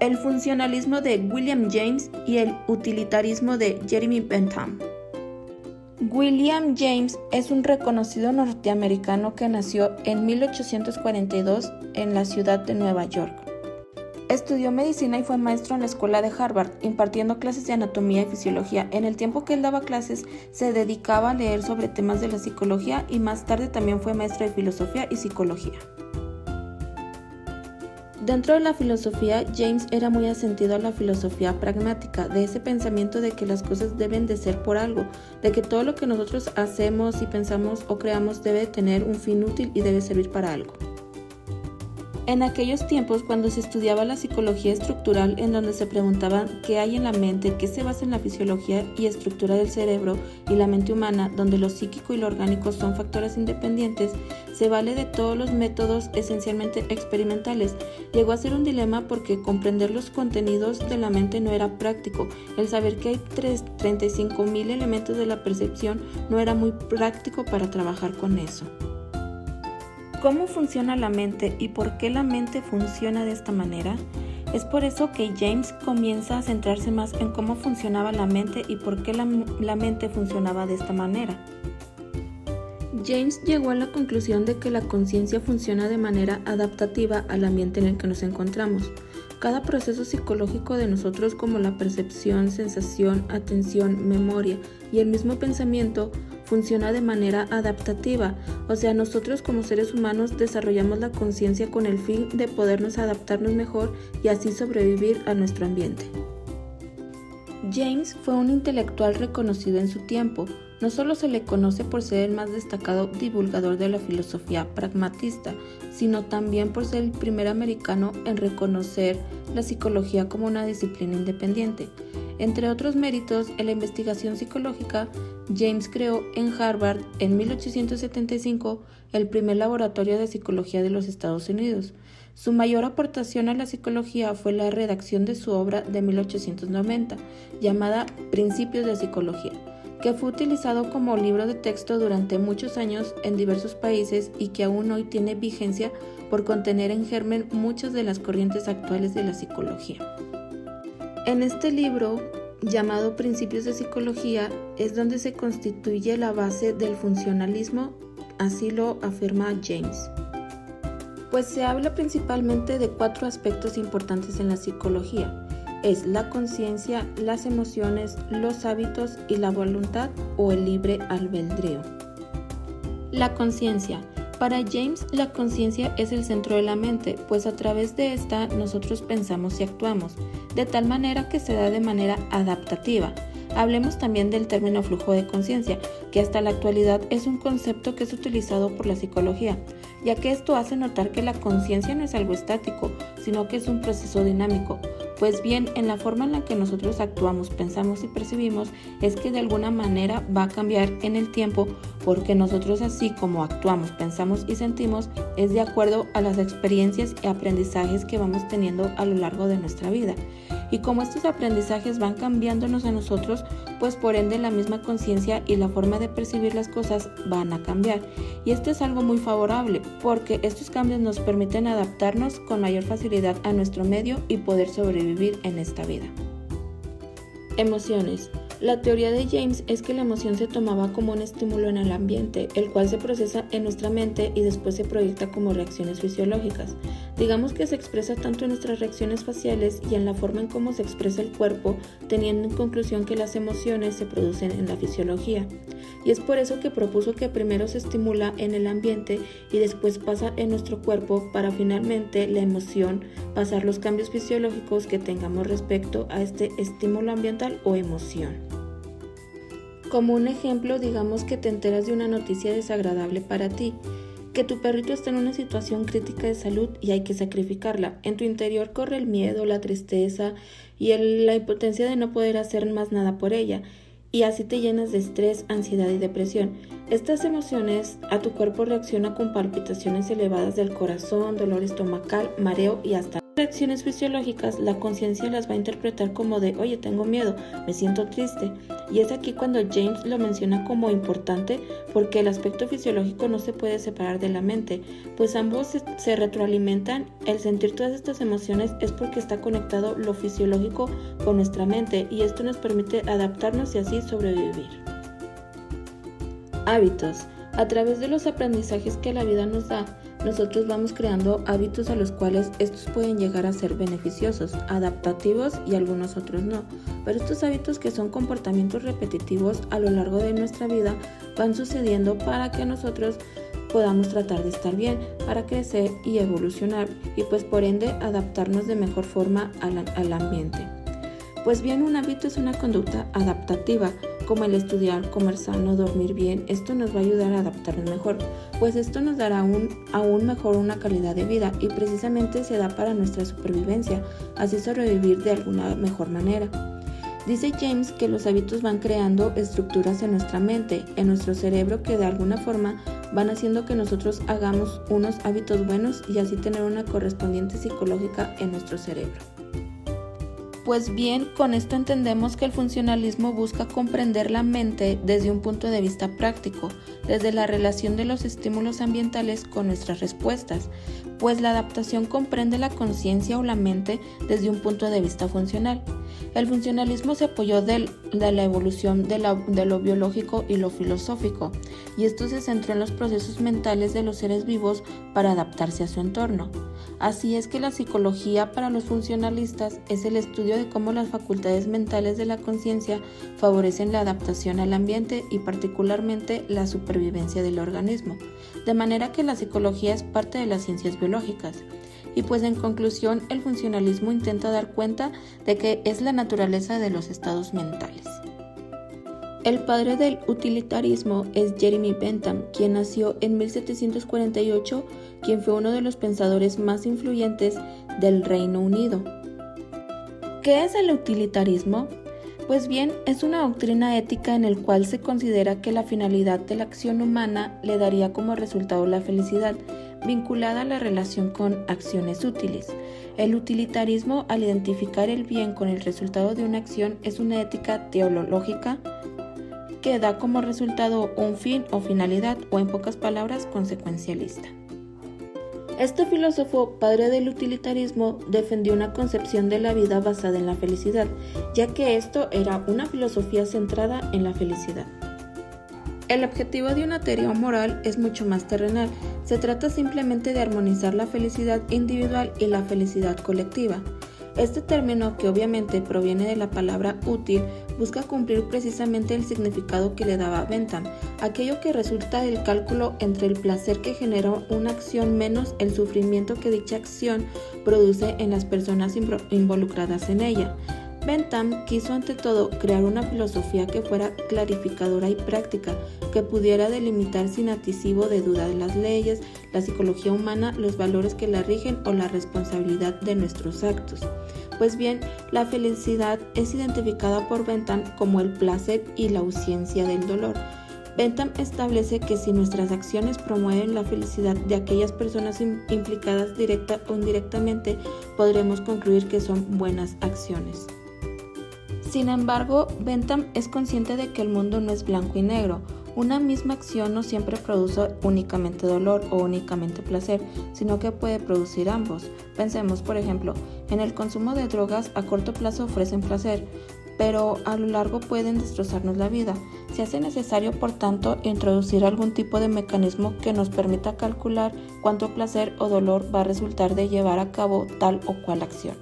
el funcionalismo de William James y el utilitarismo de Jeremy Bentham. William James es un reconocido norteamericano que nació en 1842 en la ciudad de Nueva York. Estudió medicina y fue maestro en la escuela de Harvard, impartiendo clases de anatomía y fisiología. En el tiempo que él daba clases, se dedicaba a leer sobre temas de la psicología y más tarde también fue maestro de filosofía y psicología. Dentro de la filosofía, James era muy asentido a la filosofía pragmática, de ese pensamiento de que las cosas deben de ser por algo, de que todo lo que nosotros hacemos y pensamos o creamos debe tener un fin útil y debe servir para algo. En aquellos tiempos, cuando se estudiaba la psicología estructural, en donde se preguntaban qué hay en la mente, qué se basa en la fisiología y estructura del cerebro y la mente humana, donde lo psíquico y lo orgánico son factores independientes, se vale de todos los métodos esencialmente experimentales. Llegó a ser un dilema porque comprender los contenidos de la mente no era práctico. El saber que hay 35,000 elementos de la percepción no era muy práctico para trabajar con eso. ¿Cómo funciona la mente y por qué la mente funciona de esta manera? Es por eso que James comienza a centrarse más en cómo funcionaba la mente y por qué la mente funcionaba de esta manera. James llegó a la conclusión de que la conciencia funciona de manera adaptativa al ambiente en el que nos encontramos. Cada proceso psicológico de nosotros, como la percepción, sensación, atención, memoria y el mismo pensamiento, funciona de manera adaptativa, o sea, nosotros como seres humanos desarrollamos la conciencia con el fin de podernos adaptarnos mejor y así sobrevivir a nuestro ambiente. James fue un intelectual reconocido en su tiempo. No solo se le conoce por ser el más destacado divulgador de la filosofía pragmatista, sino también por ser el primer americano en reconocer la psicología como una disciplina independiente. Entre otros méritos en la investigación psicológica, James creó en Harvard en 1875 el primer laboratorio de psicología de los Estados Unidos. Su mayor aportación a la psicología fue la redacción de su obra de 1890, llamada Principios de Psicología, que fue utilizado como libro de texto durante muchos años en diversos países y que aún hoy tiene vigencia por contener en germen muchas de las corrientes actuales de la psicología. En este libro, llamado Principios de Psicología, es donde se constituye la base del funcionalismo, así lo afirma James. Pues se habla principalmente de 4 aspectos importantes en la psicología. Es la conciencia, las emociones, los hábitos y la voluntad o el libre albedrío. La conciencia. Para James, la conciencia es el centro de la mente, pues a través de esta nosotros pensamos y actuamos, de tal manera que se da de manera adaptativa. Hablemos también del término flujo de conciencia, que hasta la actualidad es un concepto que es utilizado por la psicología, ya que esto hace notar que la conciencia no es algo estático, sino que es un proceso dinámico. Pues bien, en la forma en la que nosotros actuamos, pensamos y percibimos es que de alguna manera va a cambiar en el tiempo, porque nosotros así como actuamos, pensamos y sentimos es de acuerdo a las experiencias y aprendizajes que vamos teniendo a lo largo de nuestra vida. Y como estos aprendizajes van cambiándonos a nosotros, pues por ende la misma conciencia y la forma de percibir las cosas van a cambiar. Y esto es algo muy favorable, porque estos cambios nos permiten adaptarnos con mayor facilidad a nuestro medio y poder sobrevivir en esta vida. Emociones. La teoría de James es que la emoción se tomaba como un estímulo en el ambiente, el cual se procesa en nuestra mente y después se proyecta como reacciones fisiológicas. Digamos que se expresa tanto en nuestras reacciones faciales y en la forma en cómo se expresa el cuerpo, teniendo en conclusión que las emociones se producen en la fisiología. Y es por eso que propuso que primero se estimula en el ambiente y después pasa en nuestro cuerpo para finalmente la emoción pasar los cambios fisiológicos que tengamos respecto a este estímulo ambiental o emoción. Como un ejemplo, digamos que te enteras de una noticia desagradable para ti, que tu perrito está en una situación crítica de salud y hay que sacrificarla. En tu interior corre el miedo, la tristeza y la impotencia de no poder hacer más nada por ella, y así te llenas de estrés, ansiedad y depresión. Estas emociones a tu cuerpo reacciona con palpitaciones elevadas del corazón, dolor estomacal, mareo y hasta reacciones fisiológicas, la conciencia las va a interpretar como de, oye, tengo miedo, me siento triste. Y es aquí cuando James lo menciona como importante, porque el aspecto fisiológico no se puede separar de la mente, pues ambos se retroalimentan. El sentir todas estas emociones es porque está conectado lo fisiológico con nuestra mente, y esto nos permite adaptarnos y así sobrevivir. Hábitos. A través de los aprendizajes que la vida nos da, nosotros vamos creando hábitos a los cuales estos pueden llegar a ser beneficiosos, adaptativos y algunos otros no. Pero estos hábitos, que son comportamientos repetitivos a lo largo de nuestra vida, van sucediendo para que nosotros podamos tratar de estar bien, para crecer y evolucionar, y pues por ende adaptarnos de mejor forma al ambiente. Pues bien, un hábito es una conducta adaptativa, como el estudiar, comer sano, dormir bien. Esto nos va a ayudar a adaptarnos mejor, pues esto nos dará aún mejor una calidad de vida, y precisamente se da para nuestra supervivencia, así sobrevivir de alguna mejor manera. Dice James que los hábitos van creando estructuras en nuestra mente, en nuestro cerebro, que de alguna forma van haciendo que nosotros hagamos unos hábitos buenos y así tener una correspondiente psicológica en nuestro cerebro. Pues bien, con esto entendemos que el funcionalismo busca comprender la mente desde un punto de vista práctico, desde la relación de los estímulos ambientales con nuestras respuestas, pues la adaptación comprende la conciencia o la mente desde un punto de vista funcional. El funcionalismo se apoyó de la evolución de lo biológico y lo filosófico, y esto se centró en los procesos mentales de los seres vivos para adaptarse a su entorno. Así es que la psicología para los funcionalistas es el estudio de cómo las facultades mentales de la conciencia favorecen la adaptación al ambiente y particularmente la supervivencia del organismo, de manera que la psicología es parte de las ciencias biológicas. Y pues en conclusión, el funcionalismo intenta dar cuenta de que es la naturaleza de los estados mentales. El padre del utilitarismo es Jeremy Bentham, quien nació en 1748, quien fue uno de los pensadores más influyentes del Reino Unido. ¿Qué es el utilitarismo? Pues bien, es una doctrina ética en la cual se considera que la finalidad de la acción humana le daría como resultado la felicidad, vinculada a la relación con acciones útiles. El utilitarismo, al identificar el bien con el resultado de una acción, es una ética teológica que da como resultado un fin o finalidad, o en pocas palabras, consecuencialista. Este filósofo, padre del utilitarismo, defendió una concepción de la vida basada en la felicidad, ya que esto era una filosofía centrada en la felicidad. El objetivo de una teoría moral es mucho más terrenal. Se trata simplemente de armonizar la felicidad individual y la felicidad colectiva. Este término, que obviamente proviene de la palabra útil, busca cumplir precisamente el significado que le daba Bentham, aquello que resulta del cálculo entre el placer que genera una acción menos el sufrimiento que dicha acción produce en las personas involucradas en ella. Bentham quiso ante todo crear una filosofía que fuera clarificadora y práctica, que pudiera delimitar sin atisbo de duda de las leyes, la psicología humana, los valores que la rigen o la responsabilidad de nuestros actos. Pues bien, la felicidad es identificada por Bentham como el placer y la ausencia del dolor. Bentham establece que si nuestras acciones promueven la felicidad de aquellas personas implicadas directa o indirectamente, podremos concluir que son buenas acciones. Sin embargo, Bentham es consciente de que el mundo no es blanco y negro. Una misma acción no siempre produce únicamente dolor o únicamente placer, sino que puede producir ambos. Pensemos, por ejemplo, en el consumo de drogas. A corto plazo ofrecen placer, pero a lo largo pueden destrozarnos la vida. Se hace necesario, por tanto, introducir algún tipo de mecanismo que nos permita calcular cuánto placer o dolor va a resultar de llevar a cabo tal o cual acción.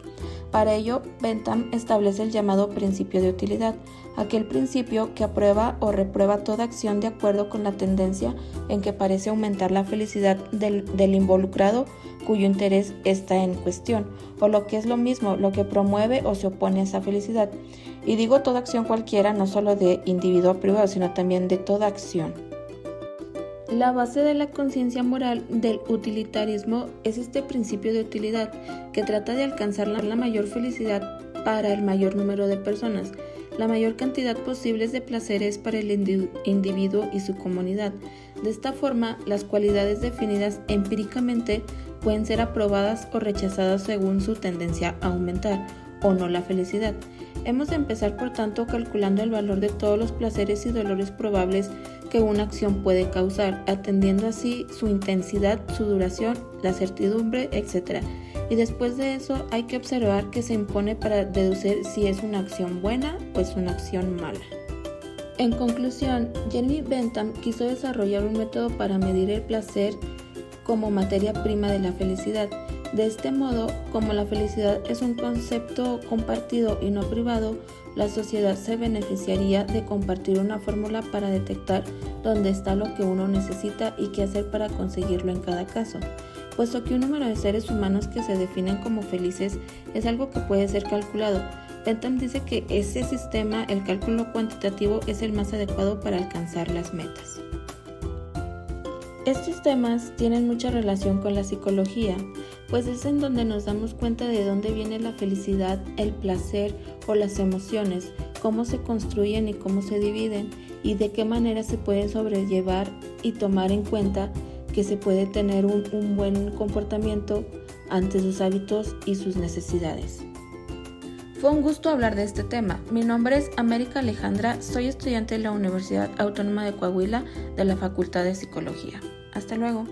Para ello, Bentham establece el llamado principio de utilidad, aquel principio que aprueba o reprueba toda acción de acuerdo con la tendencia en que parece aumentar la felicidad del involucrado cuyo interés está en cuestión, o lo que es lo mismo, lo que promueve o se opone a esa felicidad. Y digo toda acción cualquiera, no solo de individuo privado, sino también de toda acción. La base de la conciencia moral del utilitarismo es este principio de utilidad, que trata de alcanzar la mayor felicidad para el mayor número de personas, la mayor cantidad posible de placeres para el individuo y su comunidad. De esta forma, las cualidades definidas empíricamente pueden ser aprobadas o rechazadas según su tendencia a aumentar o no la felicidad. Hemos de empezar, por tanto, calculando el valor de todos los placeres y dolores probables que una acción puede causar, atendiendo así su intensidad, su duración, la certidumbre, etc. Y después de eso hay que observar qué se impone para deducir si es una acción buena o es una acción mala. En conclusión, Jeremy Bentham quiso desarrollar un método para medir el placer como materia prima de la felicidad. De este modo, como la felicidad es un concepto compartido y no privado, la sociedad se beneficiaría de compartir una fórmula para detectar dónde está lo que uno necesita y qué hacer para conseguirlo en cada caso. Puesto que un número de seres humanos que se definen como felices es algo que puede ser calculado, Bentham dice que ese sistema, el cálculo cuantitativo, es el más adecuado para alcanzar las metas. Estos temas tienen mucha relación con la psicología, pues es en donde nos damos cuenta de dónde viene la felicidad, el placer o las emociones, cómo se construyen y cómo se dividen, y de qué manera se puede sobrellevar y tomar en cuenta que se puede tener un buen comportamiento ante sus hábitos y sus necesidades. Fue un gusto hablar de este tema. Mi nombre es América Alejandra, soy estudiante de la Universidad Autónoma de Coahuila de la Facultad de Psicología. Hasta luego.